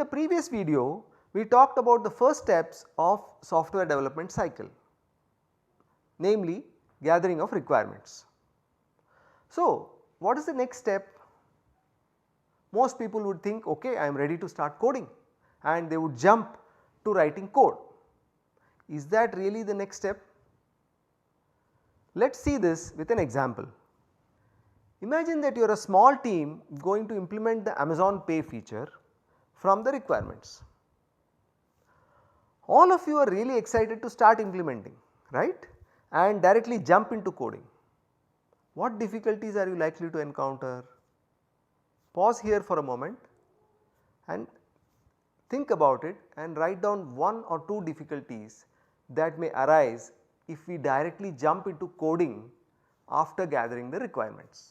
the previous video, we talked about the first steps of software development cycle, namely gathering of requirements. So, what is the next step? Most people would think, okay, I am ready to start coding, and they would jump to writing code. Is that really the next step? Let us see this with an example. Imagine that you are a small team going to implement the Amazon Pay feature from the requirements. All of you are really excited to start implementing, right, and directly jump into coding. What difficulties are you likely to encounter? Pause here for a moment and think about it and write down 1 or 2 difficulties that may arise if we directly jump into coding after gathering the requirements.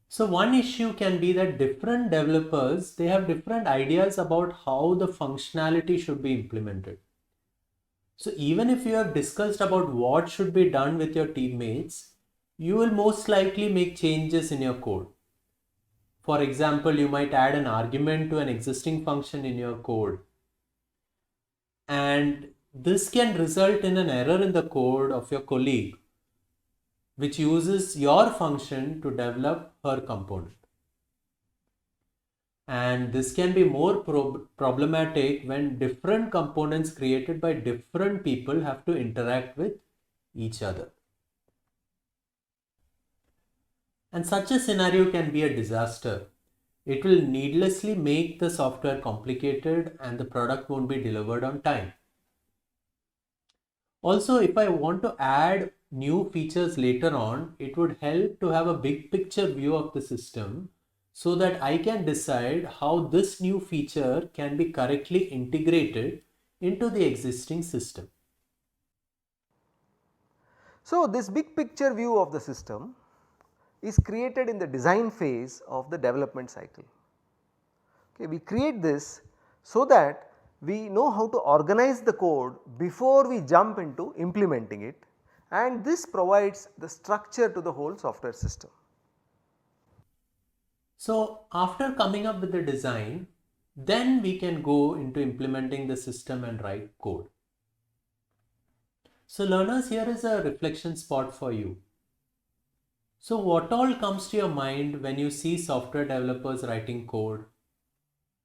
So one issue can be that different developers, they have different ideas about how the functionality should be implemented. So even if you have discussed about what should be done with your teammates, you will most likely make changes in your code. For example, you might add an argument to an existing function in your code. And this can result in an error in the code of your colleague, which uses your function to develop her component. And this can be more problematic when different components created by different people have to interact with each other. And such a scenario can be a disaster. It will needlessly make the software complicated and the product won't be delivered on time. Also, if I want to add new features later on, it would help to have a big picture view of the system so that I can decide how this new feature can be correctly integrated into the existing system. So, this big picture view of the system is created in the design phase of the development cycle. Okay, we create this so that we know how to organize the code before we jump into implementing it, and this provides the structure to the whole software system. So after coming up with the design, then we can go into implementing the system and write code. So learners, here is a reflection spot for you. So what all comes to your mind when you see software developers writing code?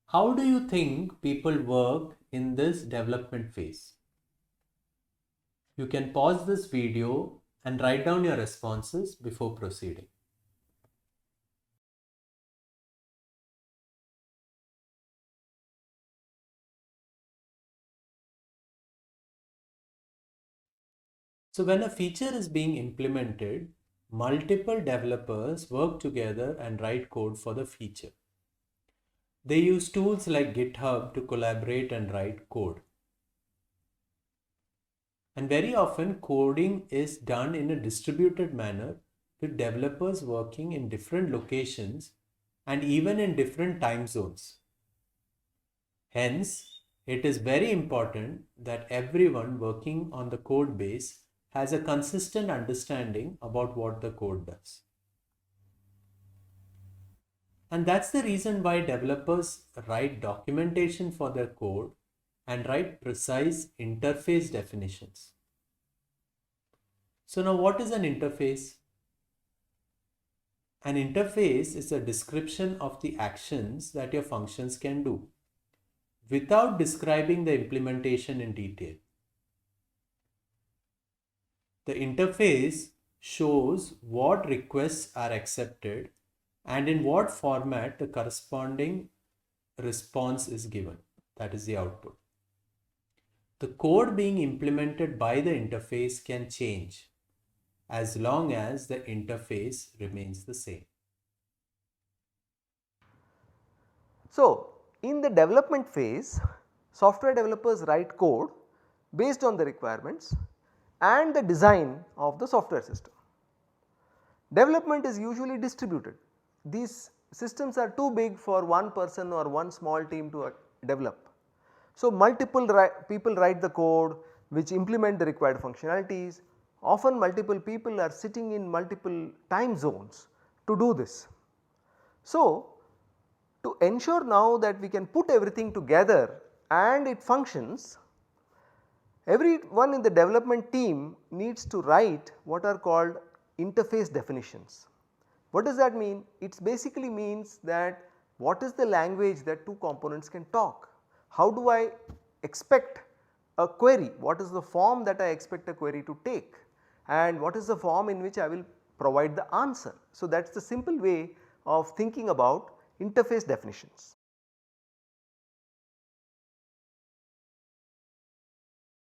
How do you think people work in this development phase? You can pause this video and write down your responses before proceeding. So when a feature is being implemented, multiple developers work together and write code for the feature. They use tools like GitHub to collaborate and write code. And very often coding is done in a distributed manner with developers working in different locations and even in different time zones. Hence, it is very important that everyone working on the code base has a consistent understanding about what the code does. And that's the reason why developers write documentation for their code and write precise interface definitions. So now what is an interface? An interface is a description of the actions that your functions can do without describing the implementation in detail. The interface shows what requests are accepted and in what format the corresponding response is given. That is the output. The code being implemented by the interface can change as long as the interface remains the same. So, in the development phase, software developers write code based on the requirements and the design of the software system. Development is usually distributed. These systems are too big for one person or one small team to develop. So, multiple people write the code which implement the required functionalities, Often multiple people are sitting in multiple time zones to do this. So, to ensure now that we can put everything together and it functions, everyone in the development team needs to write what are called interface definitions. What does that mean? It basically means that what is the language that two components can talk? How do I expect a query? What is the form that I expect a query to take? And what is the form in which I will provide the answer? So, that is the simple way of thinking about interface definitions.